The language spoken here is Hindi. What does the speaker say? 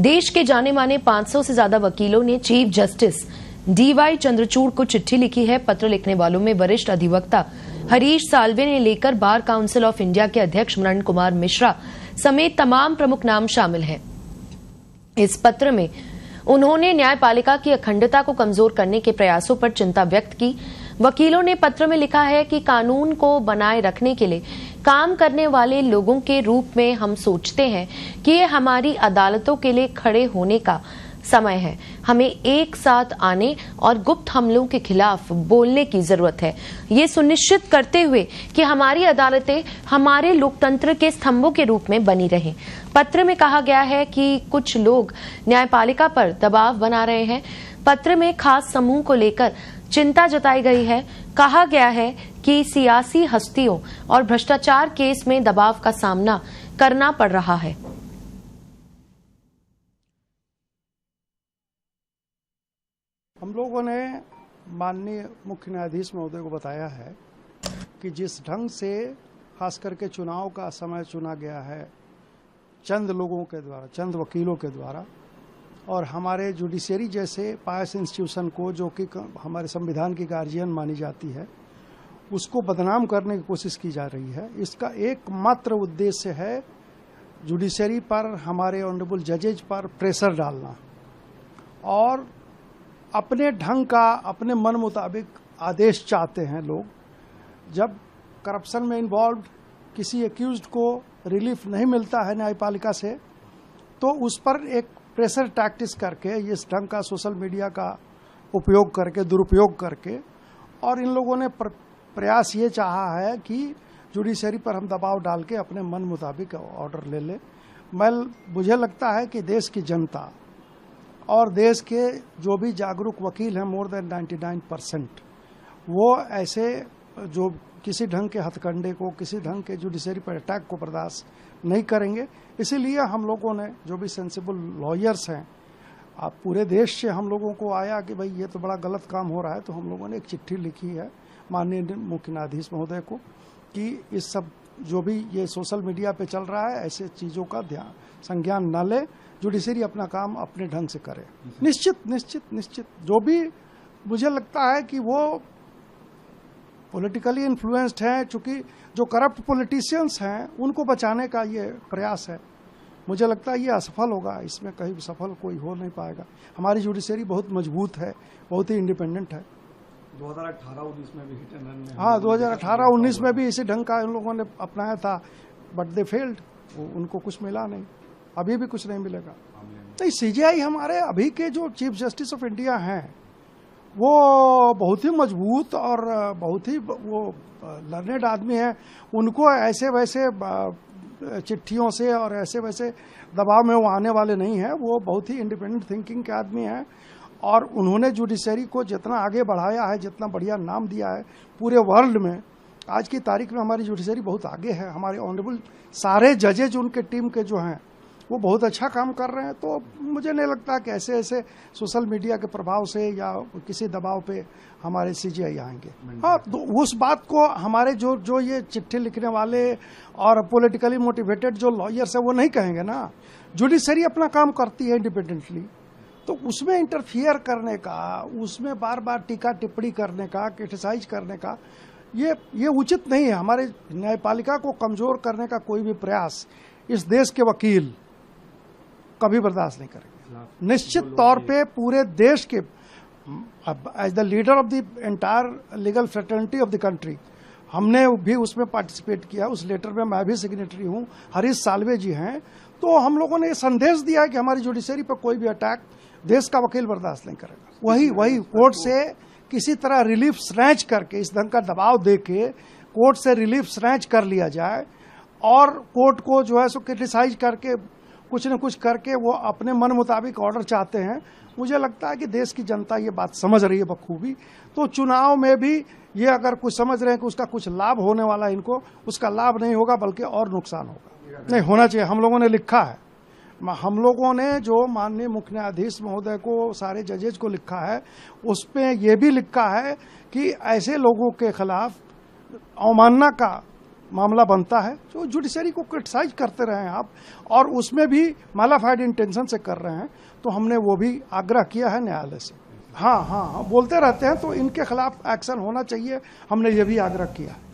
देश के जाने माने 500 से ज्यादा वकीलों ने चीफ जस्टिस डीवाई चंद्रचूड़ को चिट्ठी लिखी है। पत्र लिखने वालों में वरिष्ठ अधिवक्ता हरीश साल्वे ने लेकर बार काउंसिल ऑफ इंडिया के अध्यक्ष मरण कुमार मिश्रा समेत तमाम प्रमुख नाम शामिल हैं। इस पत्र में उन्होंने न्यायपालिका की अखंडता को कमजोर करने के प्रयासों पर चिंता व्यक्त की। वकीलों ने पत्र में लिखा है कि कानून को बनाए रखने के लिए काम करने वाले लोगों के रूप में हम सोचते हैं कि ये हमारी अदालतों के लिए खड़े होने का समय है। हमें एक साथ आने और गुप्त हमलों के खिलाफ बोलने की जरूरत है, ये सुनिश्चित करते हुए कि हमारी अदालतें हमारे लोकतंत्र के स्तंभों के रूप में बनी रहें। पत्र में कहा गया है कि कुछ लोग न्यायपालिका पर दबाव बना रहे हैं। पत्र में खास समूह को लेकर चिंता जताई गई है। कहा गया है कि सियासी हस्तियों और भ्रष्टाचार केस में दबाव का सामना करना पड़ रहा है। हम लोगों ने माननीय मुख्य न्यायाधीश महोदय को बताया है कि जिस ढंग से खास करके चुनाव का समय चुना गया है चंद लोगों के द्वारा, चंद वकीलों के द्वारा, और हमारे जुडिशरी जैसे पायस इंस्टीट्यूशन को, जो कि हमारे संविधान की गार्जियन मानी जाती है, उसको बदनाम करने की कोशिश की जा रही है। इसका एकमात्र उद्देश्य है जुडिशरी पर, हमारे ऑनरेबल जजेज पर प्रेशर डालना और अपने ढंग का, अपने मन मुताबिक आदेश चाहते हैं लोग। जब करप्शन में इन्वॉल्व किसी एक्यूज्ड को रिलीफ नहीं मिलता है न्यायपालिका से, तो उस पर एक प्रेशर टैक्टिस करके, इस ढंग का सोशल मीडिया का उपयोग करके, दुरुपयोग करके, और इन लोगों ने प्रयास ये चाहा है कि जुडिशरी पर हम दबाव डाल के अपने मन मुताबिक ऑर्डर ले ले। मुझे लगता है कि देश की जनता और देश के जो भी जागरूक वकील हैं, मोर देन 99%, वो ऐसे जो किसी ढंग के हथकंडे को, किसी ढंग के जुडिशरी पर अटैक को बर्दाश्त नहीं करेंगे। इसीलिए हम लोगों ने, जो भी सेंसिबल लॉयर्स हैं, आप पूरे देश से हम लोगों को आया कि भाई ये तो बड़ा गलत काम हो रहा है, तो हम लोगों ने एक चिट्ठी लिखी है माननीय मुख्य न्यायाधीश महोदय को कि इस सब जो भी ये सोशल मीडिया पे चल रहा है, ऐसे चीज़ों का ध्यान संज्ञान न ले, जुडिशरी अपना काम अपने ढंग से करे। निश्चित जो भी मुझे लगता है कि वो पॉलिटिकली इन्फ्लुएंस्ड हैं, चूंकि जो करप्ट पॉलिटिशियंस हैं उनको बचाने का ये प्रयास है। मुझे लगता है ये असफल होगा, इसमें कहीं सफल कोई हो नहीं पाएगा। हमारी जुडिशरी बहुत मजबूत है, बहुत ही इंडिपेंडेंट है। 2018-19 में भी हिट एंड रन में, हाँ, 2018-19 में भी इसी ढंग का इन लोगों ने अपनाया था, बट दे फेल्ड, उनको कुछ मिला नहीं, अभी भी कुछ नहीं मिलेगा। तो सीजीआई हमारे अभी के जो चीफ जस्टिस ऑफ इंडिया हैं वो बहुत ही मजबूत और बहुत ही वो लर्नेड आदमी हैं। उनको ऐसे वैसे चिट्ठियों से और ऐसे वैसे दबाव में वो आने वाले नहीं हैं। वो बहुत ही इंडिपेंडेंट थिंकिंग के आदमी हैं और उन्होंने जुडिशरी को जितना आगे बढ़ाया है, जितना बढ़िया नाम दिया है पूरे वर्ल्ड में, आज की तारीख में हमारी जुडिशरी बहुत आगे है। हमारे ऑनरेबल सारे जजेज, उनके टीम के जो हैं, वो बहुत अच्छा काम कर रहे हैं। तो मुझे नहीं लगता कि ऐसे ऐसे सोशल मीडिया के प्रभाव से या किसी दबाव पे हमारे सीजीआई आएंगे। हाँ, तो उस बात को हमारे जो ये चिट्ठी लिखने वाले और पॉलिटिकली मोटिवेटेड जो लॉयर्स है वो नहीं कहेंगे ना। जुडिशरी अपना काम करती है इंडिपेंडेंटली, तो उसमें इंटरफियर करने का, उसमें बार बार टीका टिप्पणी करने का, क्रिटिसाइज करने का, ये उचित नहीं है। हमारे न्यायपालिका को कमजोर करने का कोई भी प्रयास इस देश के वकील कभी बर्दाश्त नहीं करेंगे। निश्चित तौर पे पूरे देश के, as the leader of the entire legal fraternity of the country, हमने भी उसमें पार्टिसिपेट किया। उस लेटर में मैं भी सिग्नेटरी हूं, हरीश साल्वे जी हैं। तो हम लोगों ने ये संदेश दिया है कि हमारी जुडिशरी पर कोई भी अटैक देश का वकील बर्दाश्त नहीं करेगा। वही कोर्ट से किसी तरह रिलीफ स्नैच करके, इस ढंग का दबाव दे के कोर्ट से रिलीफ स्नैच कर लिया जाए और कोर्ट को जो है सो क्रिटिसाइज करके, कुछ न कुछ करके वो अपने मन मुताबिक ऑर्डर चाहते हैं। मुझे लगता है कि देश की जनता ये बात समझ रही है बखूबी। तो चुनाव में भी ये अगर कुछ समझ रहे हैं कि उसका कुछ लाभ होने वाला है, इनको उसका लाभ नहीं होगा बल्कि और नुकसान होगा। नहीं होना चाहिए। हम लोगों ने लिखा है, हम लोगों ने जो माननीय मुख्य न्यायाधीश महोदय को, सारे जजेज को लिखा है, उसमें ये भी लिखा है कि ऐसे लोगों के खिलाफ अवमानना का मामला बनता है जो जुडिशरी को क्रिटिसाइज करते रहे हैं आप, और उसमें भी मैलाफाइड इंटेंशन से कर रहे हैं, तो हमने वो भी आग्रह किया है न्यायालय से। हाँ, बोलते रहते हैं, तो इनके खिलाफ एक्शन होना चाहिए, हमने ये भी आग्रह किया है।